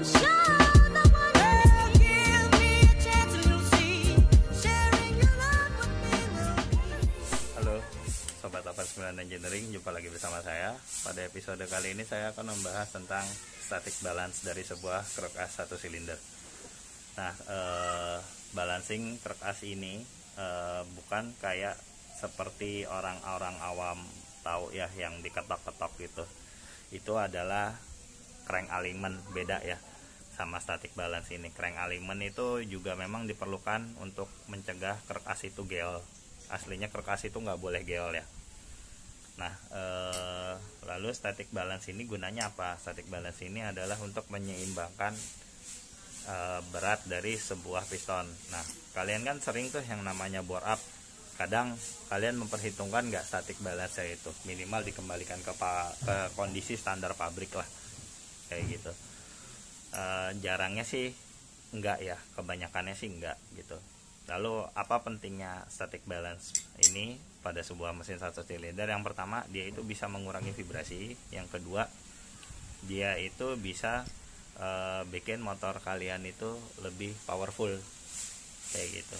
Halo Sobat 89 Engineering, jumpa lagi bersama saya. Pada episode kali ini saya akan membahas tentang static balance dari sebuah kruk as 1 silinder. Nah, balancing kruk as ini bukan kayak seperti orang-orang awam tahu ya, yang diketok-ketok gitu. Itu adalah crank alignment, beda ya sama static balance ini. Crank alignment itu juga memang diperlukan untuk mencegah kruk as itu geol. Aslinya kruk as itu nggak boleh geol ya. Nah, lalu static balance ini gunanya apa? Static balance ini adalah untuk menyeimbangkan berat dari sebuah piston. Nah, kalian kan sering tuh yang namanya bore up. Kadang kalian memperhitungkan nggak static balance itu, minimal dikembalikan ke kondisi standar pabrik lah, kayak gitu. Jarangnya sih enggak ya, kebanyakannya sih enggak gitu. Lalu apa pentingnya static balance ini pada sebuah mesin 1 silinder? Yang pertama, dia itu bisa mengurangi vibrasi. Yang kedua, dia itu bisa bikin motor kalian itu lebih powerful, kayak gitu.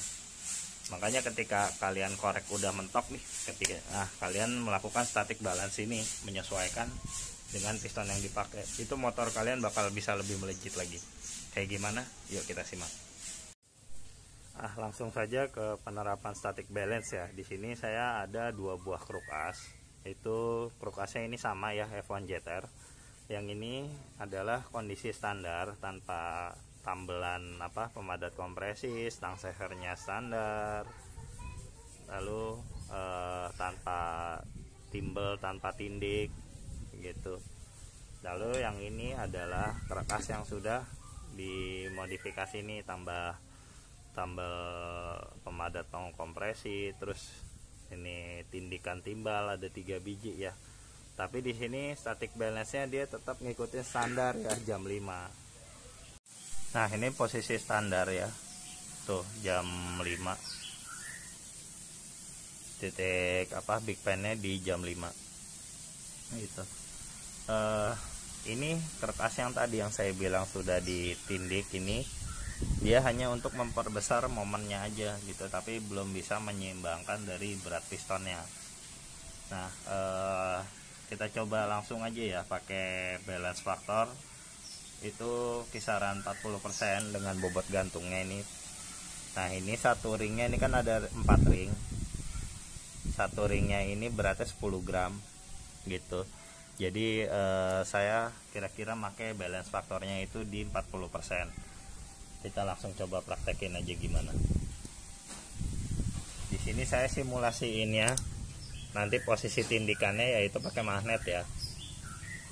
Makanya ketika kalian korek udah mentok nih, kalian melakukan static balance ini, menyesuaikan dengan piston yang dipakai, itu motor kalian bakal bisa lebih melejit lagi. Kayak gimana? Yuk kita simak. Langsung saja ke penerapan static balance ya. Di sini saya ada 2 buah kruk as. Itu kruk asnya ini sama ya, F1 JTR. Yang ini adalah kondisi standar tanpa tambelan pemadat kompresi, stang sehernya standar, lalu tanpa timbel, tanpa tindik gitu. Lalu yang ini adalah kruk as yang sudah dimodifikasi, ini tambal pemadat kompresi, terus ini tindikan timbal ada 3 biji ya. Tapi di sini static balance-nya dia tetap ngikutin standar ya, jam 5. Nah, ini posisi standar ya. Tuh, jam 5. Titik big pen-nya di jam 5. Gitu. Ini kruk as yang tadi yang saya bilang sudah ditindik ini, dia hanya untuk memperbesar momennya aja gitu, tapi belum bisa menyeimbangkan dari berat pistonnya. Nah, kita coba langsung aja ya pakai balance factor. Itu kisaran 40% dengan bobot gantungnya ini. Nah, ini satu ringnya ini kan ada 4 ring. Satu ringnya ini beratnya 10 gram gitu. Jadi saya kira-kira pakai balance faktornya itu di 40%. Kita langsung coba praktekin aja gimana. Di sini saya simulasiin ya. Nanti posisi tindikannya yaitu pakai magnet ya.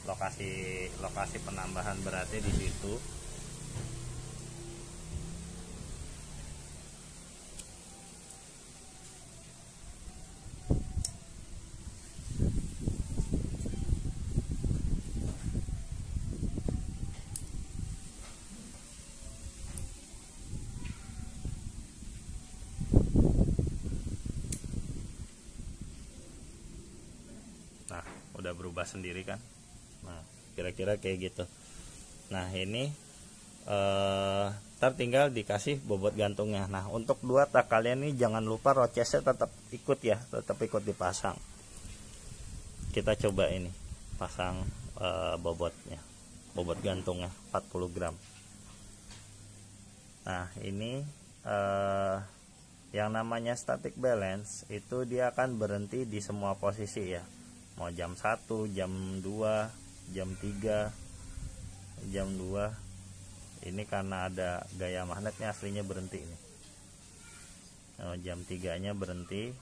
Lokasi penambahan beratnya di situ. Nah, udah berubah sendiri kan. Nah, kira-kira kayak gitu. Nah, ini tinggal dikasih bobot gantungnya. Nah, untuk 2 tak kalian ini jangan lupa rochesnya tetap ikut ya, tetap ikut dipasang. Kita coba ini pasang bobotnya, bobot gantungnya 40 gram. Nah, ini yang namanya static balance itu dia akan berhenti di semua posisi ya. Mau jam 1, jam 2, jam 3, jam 2. Ini karena ada gaya magnetnya, aslinya berhenti ini. Jam 3 nya berhenti,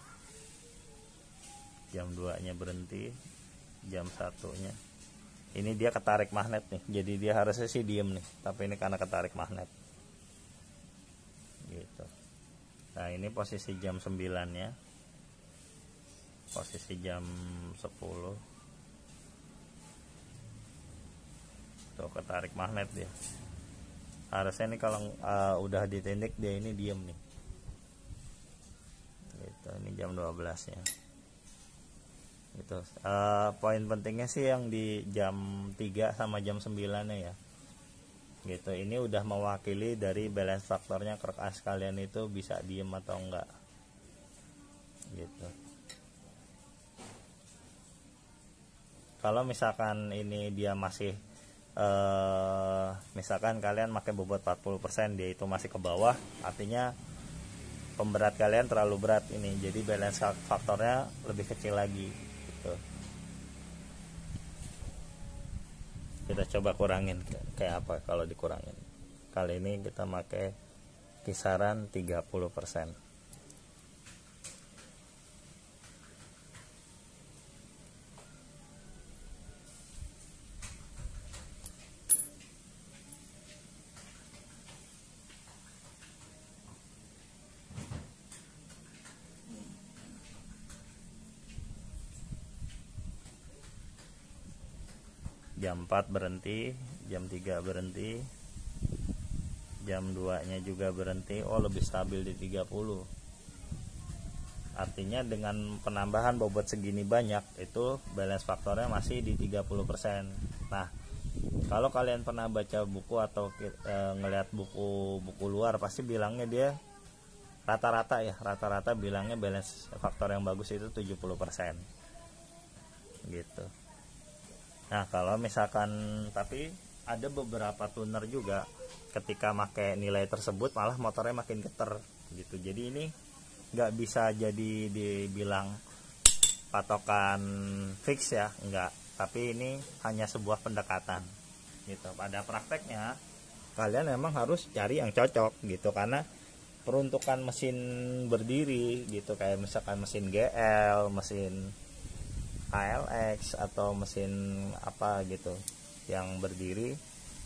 jam 2 nya berhenti, jam 1 nya ini dia ketarik magnet nih, jadi dia harusnya sih diem nih, tapi ini karena ketarik magnet gitu. Nah, ini posisi jam 9 nya, posisi jam 10 tuh ketarik magnet dia. Harusnya ini kalau udah ditindik dia ini diem nih gitu. Ini jam 12 ya gitu. Poin pentingnya sih yang di jam 3 sama jam 9 ya gitu. Ini udah mewakili dari balance faktornya krok as kalian itu bisa diem atau enggak gitu. Kalau misalkan ini dia masih misalkan kalian pakai bobot 40%, dia itu masih ke bawah, artinya pemberat kalian terlalu berat ini, jadi balance faktornya lebih kecil lagi gitu. Kita coba kurangin kayak apa kalau dikurangin. Kali ini kita pakai kisaran 30%. Jam 4 berhenti, jam 3 berhenti, jam 2 nya juga berhenti. Oh, lebih stabil di 30. Artinya dengan penambahan bobot segini banyak, itu balance faktornya masih di 30%. Nah, kalau kalian pernah baca buku atau ngelihat buku luar, pasti bilangnya dia rata-rata bilangnya balance faktor yang bagus itu 70% gitu. Nah, kalau misalkan, tapi ada beberapa tuner juga ketika pakai nilai tersebut malah motornya makin geter gitu. Jadi ini nggak bisa jadi dibilang patokan fix ya, enggak. Tapi ini hanya sebuah pendekatan gitu. Pada prakteknya kalian memang harus cari yang cocok gitu, karena peruntukan mesin berdiri gitu, kayak misalkan mesin GL, mesin ALX atau mesin apa gitu yang berdiri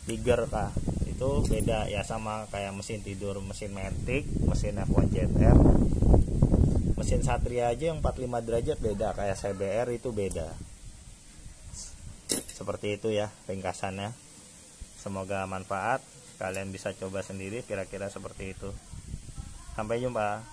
Tiger kah, itu beda ya, sama kayak mesin tidur, mesin Matic, mesin F1 ZR, mesin Satria aja yang 45 derajat beda, kayak CBR itu beda. Seperti itu ya ringkasannya. Semoga manfaat, kalian bisa coba sendiri kira-kira seperti itu. Sampai jumpa.